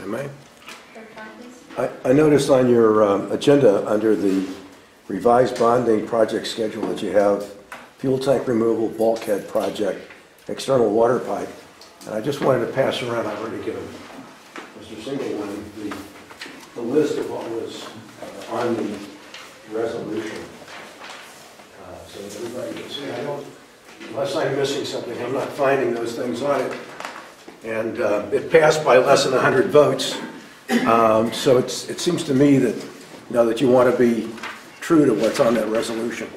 I may. I noticed on your agenda under the revised bonding project schedule that you have fuel tank removal, bulkhead project, external water pipe. And I just wanted to pass around, I've already given Mr. Singleton the list of what was on the resolution. So that everybody can see. I don't, unless I'm missing something, I'm not finding those things on it. And it passed by less than 100 votes. So it seems to me that, that you want to be true to what's on that resolution.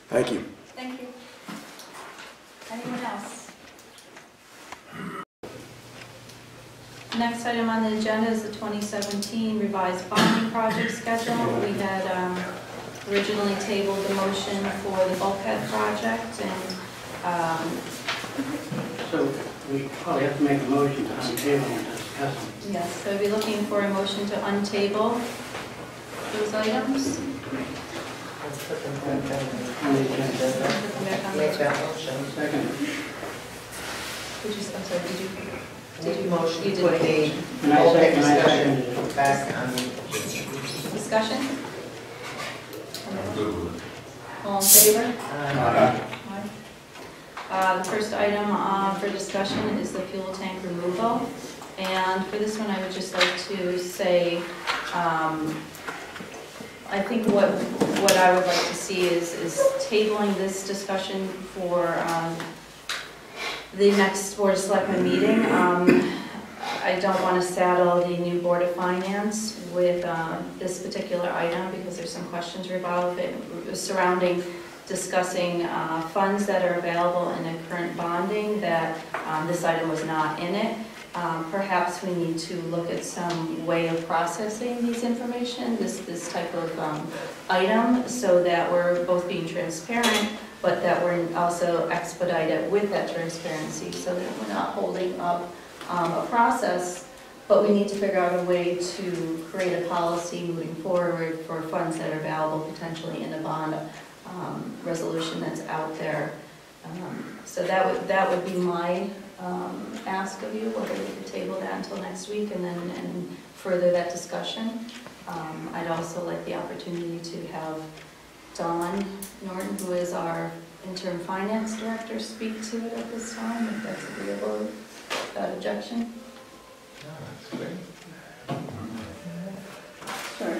Thank you. Thank you. Anyone else? Next item on the agenda is the 2017 revised bonding project schedule. We had originally tabled the motion for the bulkhead project, and so we probably have to make a motion to untable and discuss them. yes, so we'll be looking for a motion to untable those items. Put them back On the agenda. Put them back on the Make that motion. Second. I'm sorry, did you Motion you to did put make the a motion. And I bulkhead second discussion back on. Discussion? All in favor? Aye. The first item for discussion is the fuel tank removal. And for this one, I would just like to say, I think what I would like to see is tabling this discussion for the next Board of Selectmen meeting. I don't want to saddle the new Board of Finance with this particular item because there's some questions surrounding discussing funds that are available in the current bonding that this item was not in it. Perhaps we need to look at some way of processing these information, this type of item, so that we're both being transparent, but that we're also expedited with that transparency, so that we're not holding up a process. But we need to figure out a way to create a policy moving forward for funds that are available potentially in a bond resolution that's out there. So that would be my ask of you, whether we could table that until next week and further that discussion. I'd also like the opportunity to have Dawn Norton, who is our interim finance director, speak to it at this time, if that's agreeable, without objection. Sure.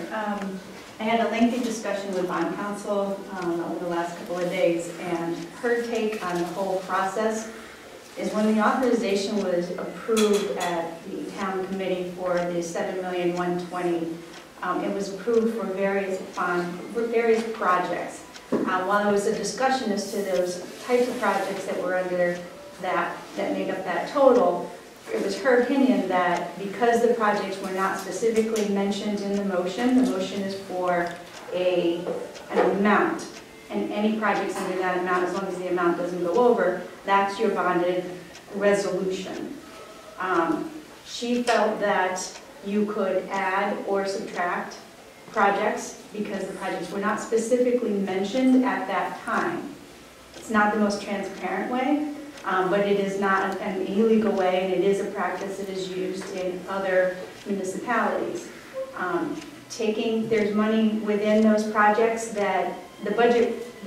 I had a lengthy discussion with bond counsel over the last couple of days, and her take on the whole process is when the authorization was approved at the town committee for the $7,120,000, it was approved for various projects. While there was a discussion as to those types of projects that were under that made up that total, it was her opinion that because the projects were not specifically mentioned in the motion is for an amount. And any projects under that amount, as long as the amount doesn't go over, that's your bonded resolution. She felt that you could add or subtract projects because the projects were not specifically mentioned at that time. It's not the most transparent way. But it is not an illegal way, and it is a practice that is used in other municipalities. There's money within those projects that the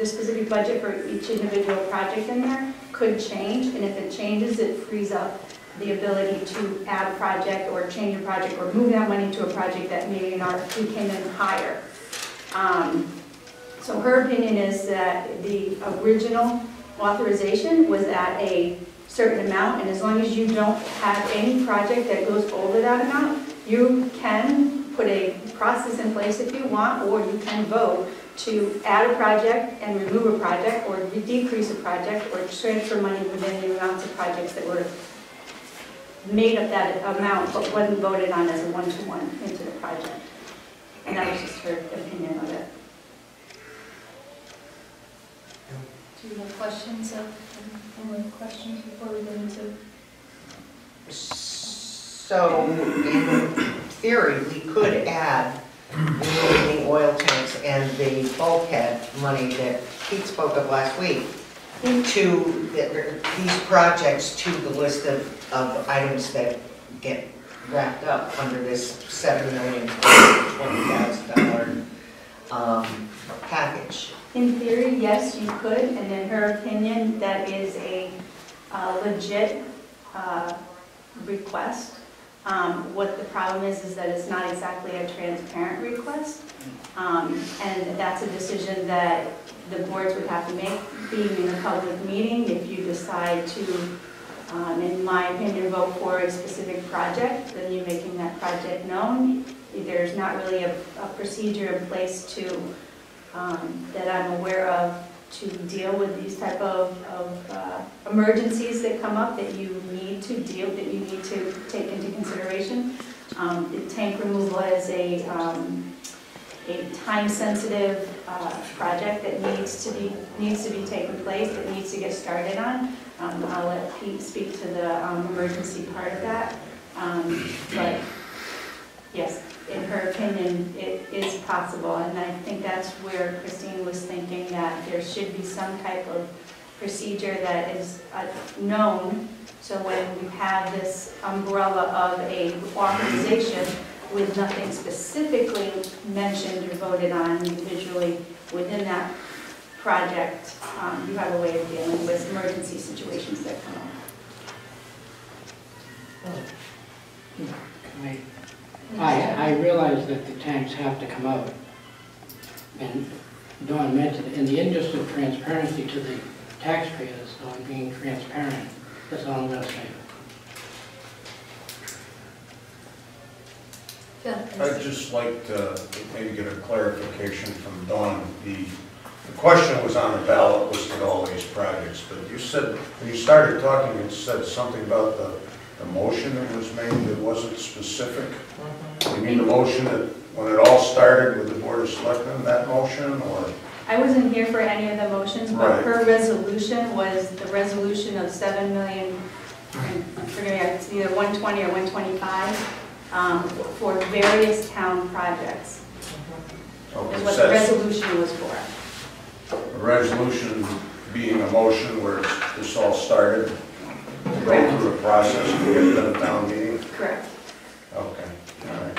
specific budget for each individual project in there could change, and if it changes, it frees up the ability to add a project or change a project or move that money to a project that maybe an RFP came in higher. So her opinion is that the original authorization was at a certain amount, and as long as you don't have any project that goes over that amount, you can put a process in place if you want, or you can vote to add a project and remove a project, or decrease a project, or transfer money within the amounts of projects that were made up that amount but wasn't voted on as a one-to-one into the project. And that was just her opinion of it. Do you have questions? Any more questions before we go into? So, in theory, we could add removing the oil tanks and the bulkhead money that Pete spoke of last week these projects to the list of items that get wrapped up under this $7,020,000 package. In theory, yes, you could, and in her opinion, that is a legit request. What the problem is that it's not exactly a transparent request, and that's a decision that the boards would have to make, being in a public meeting. If you decide to, in my opinion, vote for a specific project, then you're making that project known. There's not really a procedure in place to that I'm aware of to deal with these type of emergencies that come up that you need to take into consideration. The tank removal is a time-sensitive project that needs to be taken place, that needs to get started on. I'll let Pete speak to the emergency part of that. But yes, in her opinion, it is possible, and I think that's where Christine was thinking that there should be some type of procedure that is known, so when you have this umbrella of a authorization with nothing specifically mentioned or voted on individually within that project, you have a way of dealing with emergency situations that come up. I realize that the tanks have to come out, and Dawn mentioned, in the interest of transparency to the taxpayers, on being transparent, that's all I'm going to say. I'd just like to maybe get a clarification from Dawn. The question was on the ballot, listed all these projects, but you said, when you started talking, you said something about the motion that was made that wasn't specific. You mean the motion that, when it all started with the Board of Selectmen, that motion, or? I wasn't here for any of the motions, but Right. her resolution was the resolution of 7 million, forget me, it's either 120 or 125, for various town projects. Okay, Is what the resolution was for. a resolution being a motion where this all started, go Correct. through the process and get to the town meeting? Correct. Okay, all right.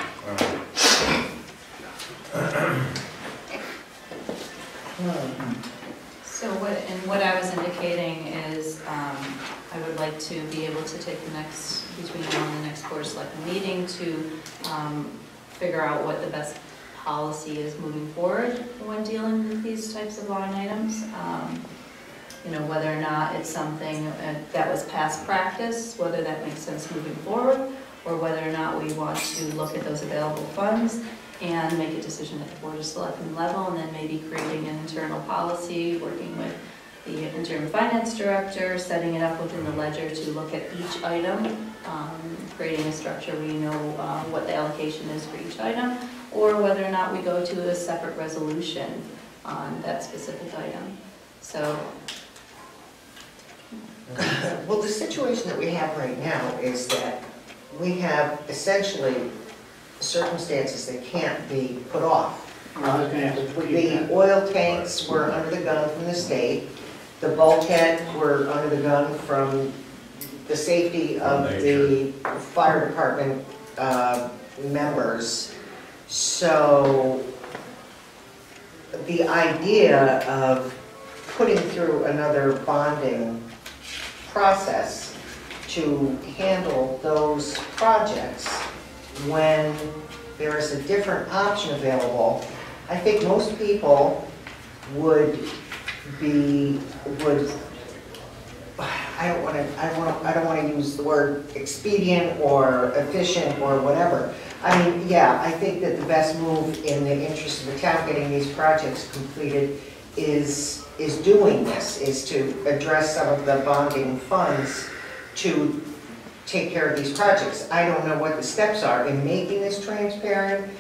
So what I was indicating is, I would like to be able to take the next, between now and the next Board of Selectmen meeting to figure out what the best policy is moving forward when dealing with these types of line items. You know, whether or not it's something that was past practice, whether that makes sense moving forward, or whether or not we want to look at those available funds and make a decision at the Board of Selectmen level, and then maybe creating an internal policy, working with the interim finance director, setting it up within the ledger to look at each item, creating a structure where you know what the allocation is for each item, or whether or not we go to a separate resolution on that specific item. So. Well, the situation that we have right now is that we have essentially circumstances that can't be put off. Well, I was going to have to put you The back. oil tanks were under the gun from the state. The bulkhead were under the gun from the safety of the fire department members. So the idea of putting through another bonding process to handle those projects when there is a different option available, I think most people would I don't want to use the word expedient or efficient or whatever. I mean, yeah, I think that the best move in the interest of the town getting these projects completed is doing this, is to address some of the bonding funds to take care of these projects. I don't know what the steps are in making this transparent.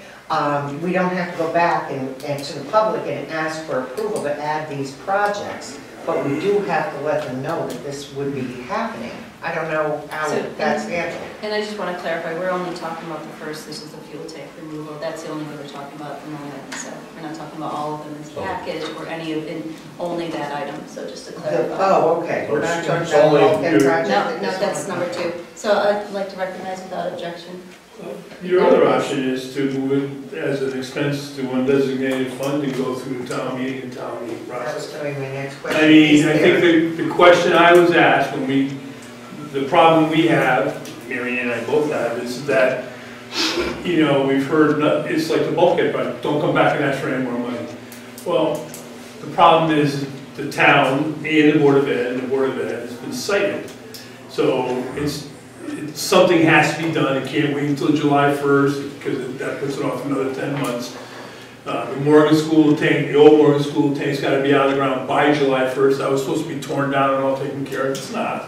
We don't have to go back and to the public and ask for approval to add these projects. but we do have to let them know that this would be happening. I don't know how So- that's handled. And I just want to clarify, we're only talking about the first, this is the fuel tank removal, that's the only one we're talking about at the moment. So we're not talking about all of them in this package or any of, in only that item, so just to clarify. Oh, okay, we're not talking It's about only- the bulkhead project? No, at no, this that's one? number 2. So I'd like to recognize without objection. Your other option is to move it as an expense to undesignated fund and go through the town meeting and town meeting That was process. going to be my next question. I mean, Is I there- think the question I was asked when the problem we have, Mary Ann and I both have, is that, you know, we've heard, it's like the bulkhead, but don't come back and ask for any more money. Well, the problem is the town and the Board of Ed, and the Board of Ed has been cited. So something has to be done, it can't wait until July 1st, because that puts it off another 10 months. The Morgan School tank, the old Morgan School tank's gotta be out of the ground by July 1st, that was supposed to be torn down and all taken care of, it's not.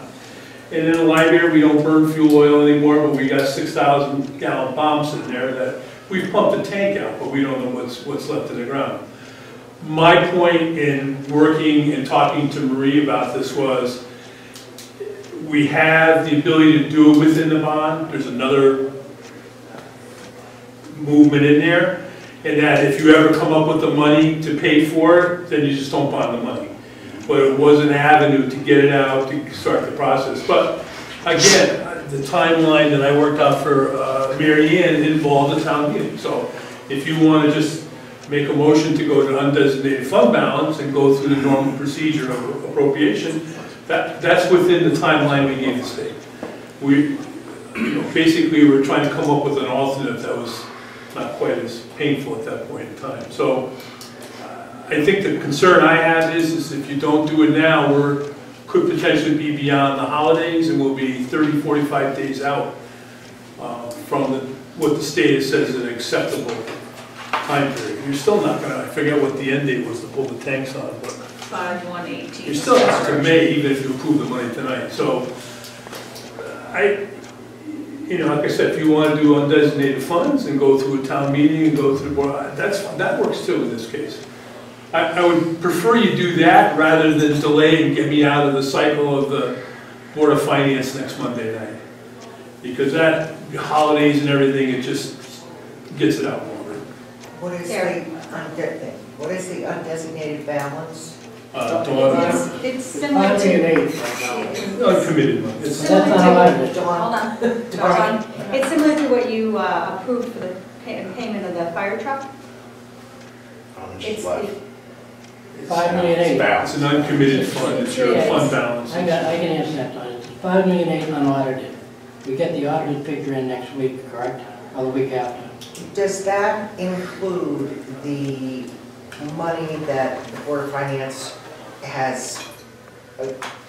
And in the library, we don't burn fuel oil anymore, but we got 6,000 gallon bombs in there that we've pumped the tank out, but we don't know what's left in the ground. My point in working and talking to Marie about this was, we have the ability to do it within the bond. There's another movement in there, and that if you ever come up with the money to pay for it, then you just don't bond the money. But it was an avenue to get it out, to start the process. But again, the timeline that I worked out for Mary Ann involved a town meeting. So if you want to just make a motion to go to undesignated fund balance and go through the normal procedure of appropriation, that's within the timeline we gave the state. Basically, we're trying to come up with an alternate that was not quite as painful at that point in time. So I think the concern I have is if you don't do it now, could potentially be beyond the holidays, and we'll be 30, 45 days out from what the state says is an acceptable time period. You're still not gonna, I forget what the end date was to pull the tanks on, but 5/1/18. you're still out to May, even if you approve the money tonight. So like I said, if you want to do undesignated funds and go through a town meeting and go through the board, that works too in this case. I would prefer you do that rather than delay and get me out of the cycle of the Board of Finance next Monday night. Because that, holidays and everything, it just gets it out longer. What is what is the undesignated balance? It's similar to, Uncommitted money. That's not how I do it. Hold on. Dawn. it's similar to what you approved for the payment of the fire truck. It's, it- $5,800,000. It's an uncommitted fund, it's your Yeah, fund it's- balance. I can answer that, Don. It's $5,800,000 unaudited. We get the audited figure in next week, correct? Or the week after? Does that include the money that the Board of Finance has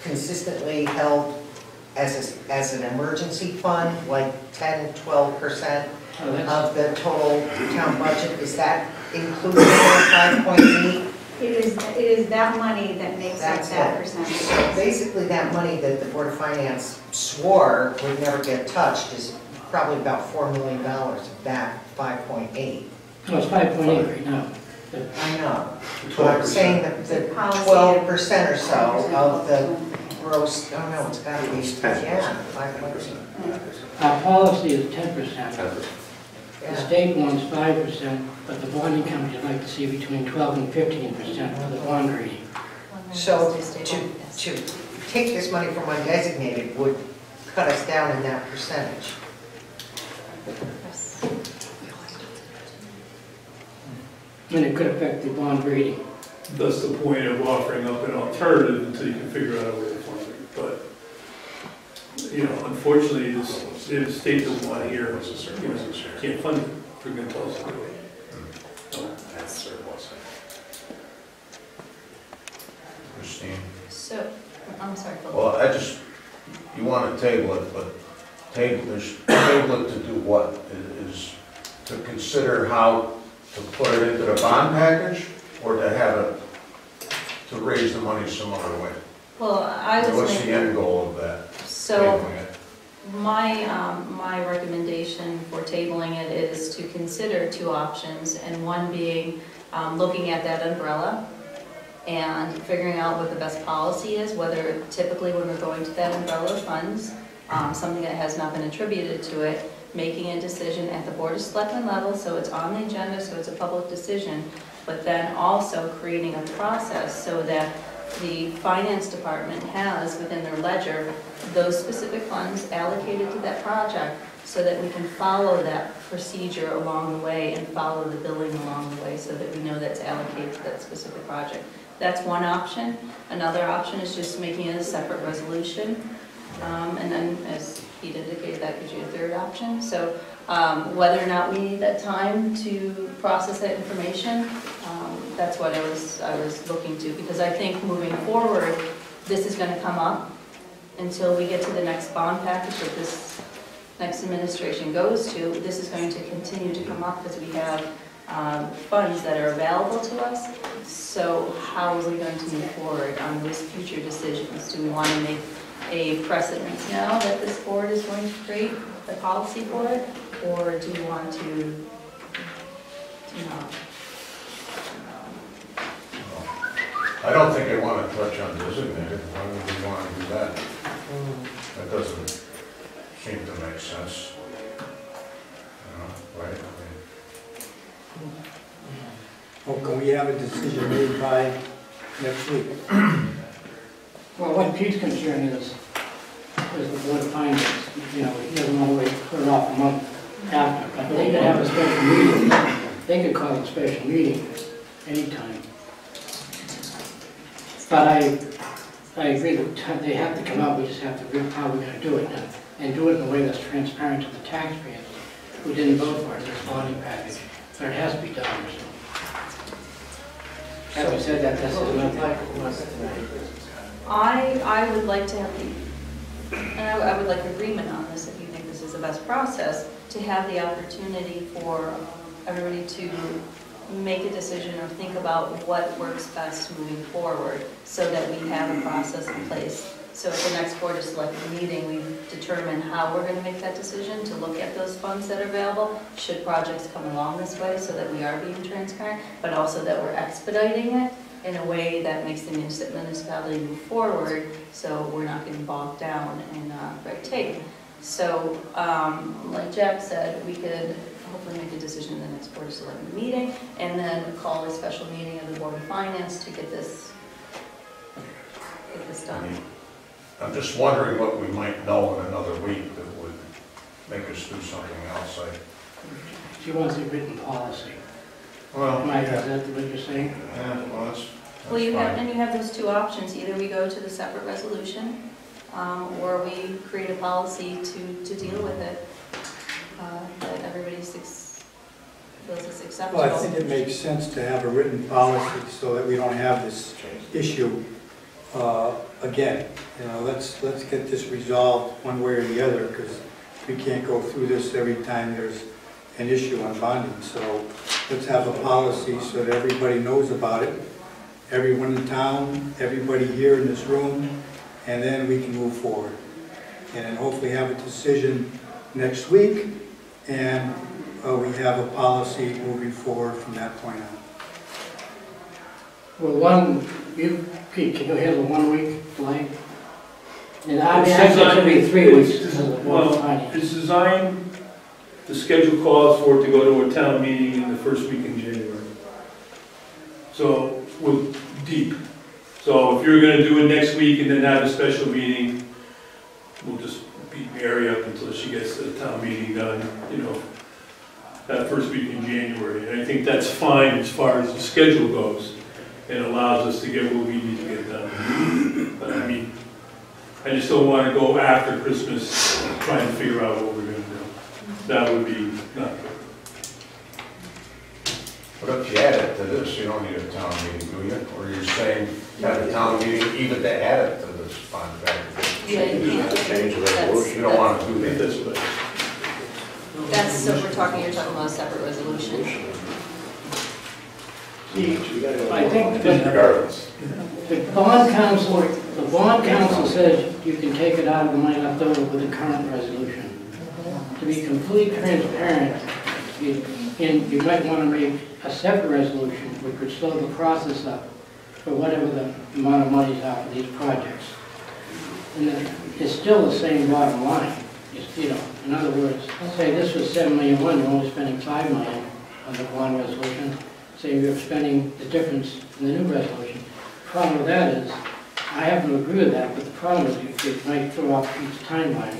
consistently held as an emergency fund, like 10, 12% Oh, that's, of the total town budget? Is that included in the 5.8? it is that money that makes up That's that it. percentage. So basically, that money that the Board of Finance swore would never get touched is probably about $4 million of that 5.8. no, it's 5.8 right now. I know, but I'm saying that the Policy 12% or so of the gross, oh no, it's gotta be, yeah, 5.8. Our policy is 10%. The Yeah. state wants 5%, but the bonding company would like to see between 12 and 15% for the bond rating. So to take this money from undesignated would cut us down in that percentage. And it could affect the bond rating. That's the point of offering up an alternative until you can figure out a way to fund it. But, unfortunately, the state doesn't want to hear, can't fund it. They're going to tell us to do it. Christine? So, I'm sorry, Phil. Well, you want to table it, but table it to do what? Is to consider how to put it into the bond package, or to have it, to raise the money some other way? Well, I was What's the making, end goal of that? so Tabling it? my recommendation for tabling it is to consider 2 options, and one being looking at that umbrella and figuring out what the best policy is, whether typically when we're going to that umbrella of funds, something that has not been attributed to it, making a decision at the Board of Selectmen level, so it's on the agenda, so it's a public decision, but then also creating a process so that the finance department has within their ledger those specific funds allocated to that project so that we can follow that procedure along the way and follow the billing along the way so that we know that's allocated to that specific project. That's one option. Another option is just making it a separate resolution. And then, as Pete indicated, that gives you a third option. So whether or not we need that time to process that information, that's what I was looking to, because I think moving forward, this is going to come up until we get to the next bond package that this next administration goes to. This is going to continue to come up because we have funds that are available to us. So how are we going to move forward on those future decisions? Do we want to make a precedent now that this board is going to create a policy for it, or do you want to not? I don't think they want to touch on designated. Why would we want to do that? That doesn't seem to make sense. Right? Well, can we have a decision made by next week? Well, what Pete's concern is the Board of Finance. You know, he doesn't want to wait, put it off a month after. But they could have a special meeting. They could call a special meeting anytime. But I agree that they have to come out. We just have to figure out how we're going to do it and do it in a way that's transparent to the taxpayers who didn't vote for it, this bonding package. But it has to be done. Having said that, that's nothing. I would like to have the, and I would like agreement on this if you think this is the best process, to have the opportunity for everybody to make a decision or think about what works best moving forward so that we have a process in place. So at the next Board of Selectmen meeting, we determine how we're going to make that decision to look at those funds that are available, should projects come along this way so that we are being transparent, but also that we're expediting it in a way that makes the municipality move forward so we're not getting bogged down in red tape. So like Jack said, we could hopefully make a decision in the next Board of Selectmen meeting and then call a special meeting of the Board of Finance to get this done. I'm just wondering what we might know in another week that would make us do something else. She wants a written policy. Well, Mike, is that what you're saying? yeah, well, that's Well, you have, fine. and you have those two options. Either we go to the separate resolution, or we create a policy to deal with it, that everybody feels is acceptable. Well, I think it makes sense to have a written policy so that we don't have this issue again. You know, let's get this resolved one way or the other, because we can't go through this every time there's an issue on bonding. So let's have a policy so that everybody knows about it, everyone in town, everybody here in this room, and then we can move forward. And then hopefully have a decision next week, and we have a policy moving forward from that point on. Well, Pete, can you handle 1 week delay? And I mean, actually, it's going to be 3 weeks. Because of the Board of Finance. It's designed, the schedule calls for it to go to a town meeting in the first week in January. So, we're deep. So if you're gonna do it next week and then have a special meeting, we'll just beat Mary up until she gets the town meeting done, you know, that first week in January. And I think that's fine as far as the schedule goes. It allows us to get what we need to get done. But I mean, I just don't want to go after Christmas trying to figure out what we're going to do. That would be not good. But if you add it to this, you don't need a town meeting, do you? Or you're saying have a town meeting even to add it to this bond package? Yeah, you can't. Change the resolution. You don't want to do that. This way. That's, so you're talking about a separate resolution. I think the bond council says you can take it out of the money left over with the current resolution. To be completely transparent, you might want to make a separate resolution which would slow the process up for whatever the amount of monies are for these projects. And then it's still the same bottom line. It's, you know, in other words, say this was $7 million, you're only spending $5 million on the bond resolution. Say you're spending the difference in the new resolution. Problem with that is, I happen to agree with that, but the problem is it might throw off each timeline.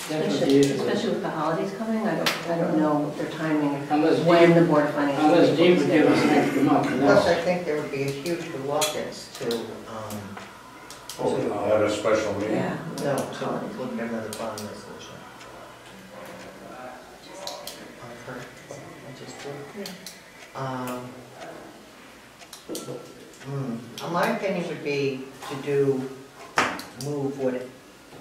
That's what the issue is. Especially with the holidays coming, I don't know their timing, Unless when Dave- the Board of Finance. Unless Dave would give us an extra month. and Plus, that's- I think there would be a huge reluctance to, Have a special meeting? Yeah. no, to look at another bond resolution. I just did. My opinion would be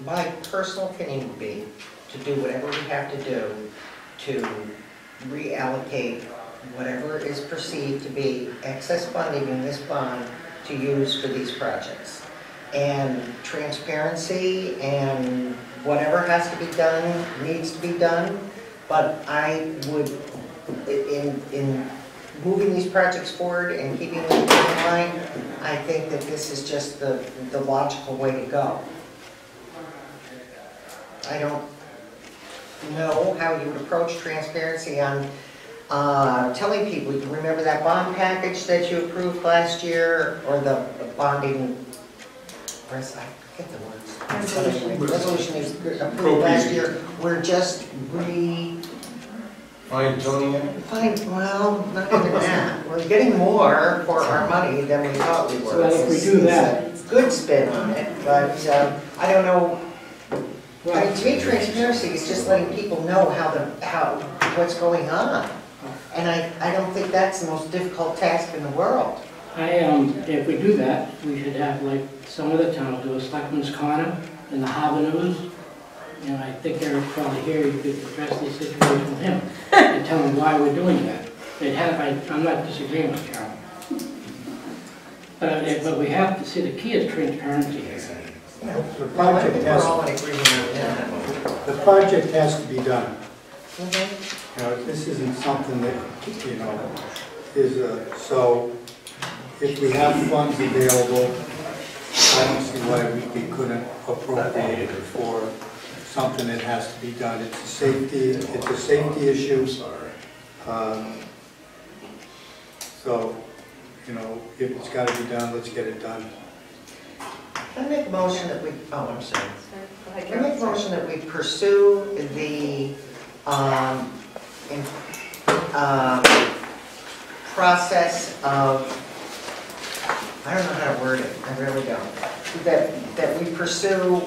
my personal opinion would be to do whatever we have to do to reallocate whatever is perceived to be excess funding in this bond to use for these projects. And transparency and whatever has to be done, needs to be done, but I would, in moving these projects forward and keeping them in line, I think that this is just the logical way to go. I don't know how you would approach transparency on telling people, you remember that bond package that you approved last year, or the bonding, I forget the words. Resolution is approved last year. We're just Fine-tuning it? well, not even that. We're getting more for our money than we thought we were. So if we do that- It's a good spin on it, but I don't know. I mean, to me, transparency is just letting people know what's going on. And I don't think that's the most difficult task in the world. If we do that, we should have, like some of the towns do, a Selectmen's Corner in the Harbor News. You know, I think Eric's probably here, you could address this situation with him and tell him why we're doing that. I'm not disagreeing with Carol. But we have to see, the key is transparency. The Well, I project think we're all in agreement on that. the project has to be done. Mhm. You know, this isn't something that, you know, is so if we have funds available, I don't see why we couldn't appropriate it for something that has to be done. It's a safety issue. So, you know, if it's got to be done, let's get it done. I make a motion that we, I'm sorry. I make a motion that we pursue the process of, I don't know how to word it, I really don't, that we pursue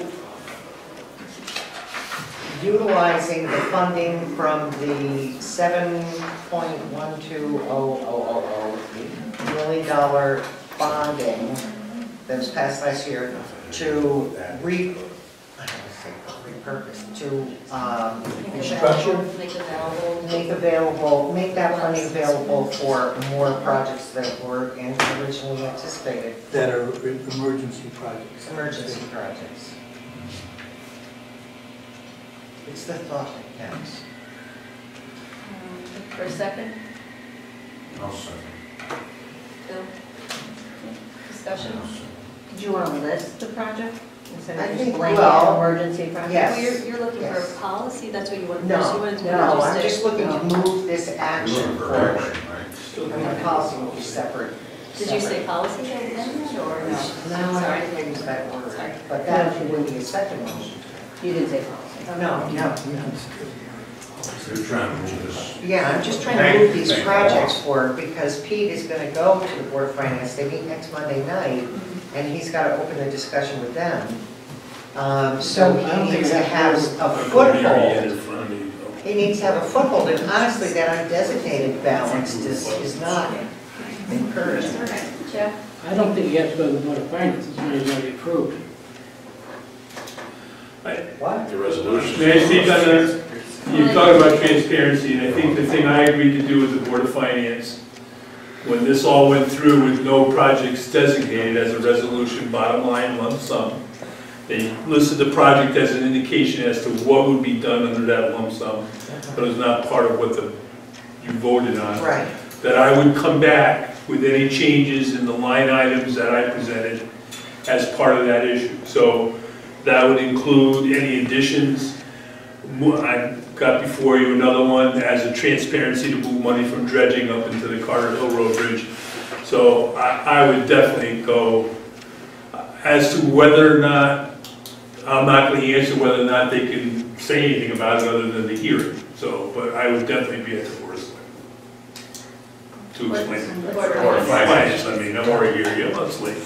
utilizing the funding from the $7.12000 million bonding that was passed last year to make that money available for more projects that were originally anticipated. That are emergency projects. Emergency projects. It's the thought that counts. For a second, I'll second. Bill? Discussion? Did you want to list the project instead I of think, just blanket well, emergency project? yes. Well, you're looking for Yes. a policy, that's what you want to No, pursue? It's no, I'm just just looking to move this action Looking for forward. action, right? I mean, policy will be separate. Did you say policy then, or no? No, I didn't use that word, but that would be a second motion. You didn't say policy. No. You're trying to move this. Yeah, I'm just trying to move these projects forward because Pete is going to go to the Board of Finance. They meet next Monday night, and he's got to open the discussion with them. So he needs to have a foothold. He needs to have a foothold, and honestly, that undesignated balance is not encouraging. Jeff? I don't think you have to go to the Board of Finance, it's money's already approved. What? The resolution. May I speak on that? You talk about transparency, and I think the thing I agreed to do with the Board of Finance, when this all went through with no projects designated as a resolution, bottom line, lump sum, they listed the project as an indication as to what would be done under that lump sum, but it was not part of what you voted on. Right. That I would come back with any changes in the line items that I presented as part of that issue. So that would include any additions. I got before you another one as a transparency to move money from dredging up into the Carter Hill Road Bridge. So I would definitely go as to whether or not, I'm not going to answer whether or not they can say anything about it other than the hearing. So, but I would definitely be at the Board of Selectmen to explain it. Board of Finance, I mean, I'm already here, yeah, let's leave.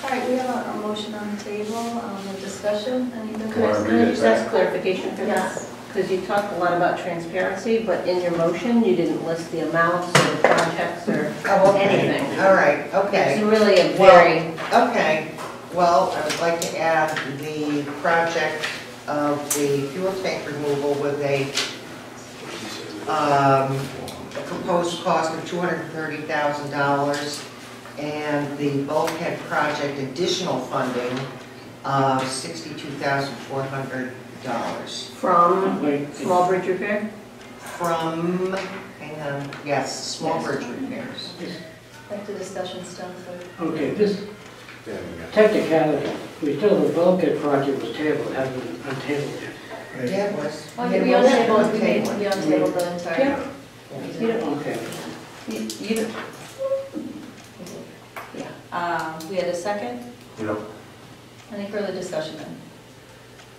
All right, we have a motion on the table, a discussion, anything? Can I just ask clarification for that? Because you talked a lot about transparency, but in your motion, you didn't list the amounts or projects or Oh, okay. anything. All right, okay. It's really a very, Okay, well, I would like to add the project of the fuel tank removal with a proposed cost of $230,000 and the bulkhead project additional funding of $62,400 from small bridge repair? from, hang on, yes, small bridge repairs. Back to discussion still, so. Okay, this technicality, we still, the bulkhead project was tabled, it hasn't been untabled yet. Yeah, it was. Oh, we untabled, we untabled the entire. Yeah. You don't, Okay. you don't, We had a second? Yep. Any further discussion then?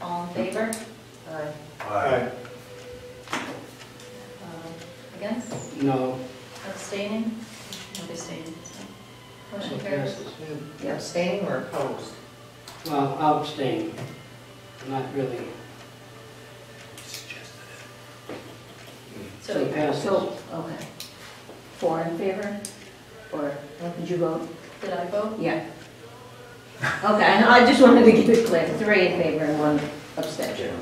All in favor? Aye. Against? No. Abstaining? No abstaining. Motion Okay. carries. You abstaining or opposed? Well, I'll abstain. Not really. So it passes. so, okay. 4 in favor? Or did you vote? Did I vote? Yeah. Okay, I just wanted to get it clear. 3 in favor and 1 abstention.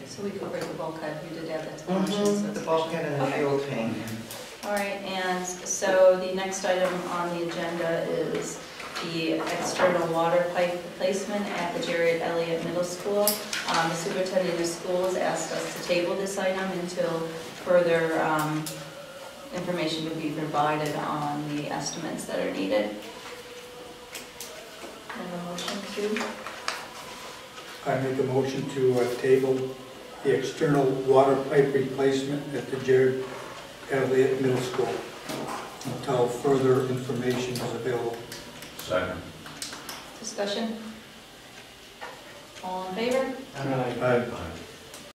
So we could break the bulkhead, we did add that to the motion. so The bulkhead and the fuel tank. All right, and so the next item on the agenda is the external water pipe replacement at the Jared Elliott Middle School. The superintendent of schools asked us to table this item until further information would be provided on the estimates that are needed. And a motion to? I make a motion to table the external water pipe replacement at the Jared Elliott Middle School until further information is available. Second. Discussion? All in favor? Right. Aye.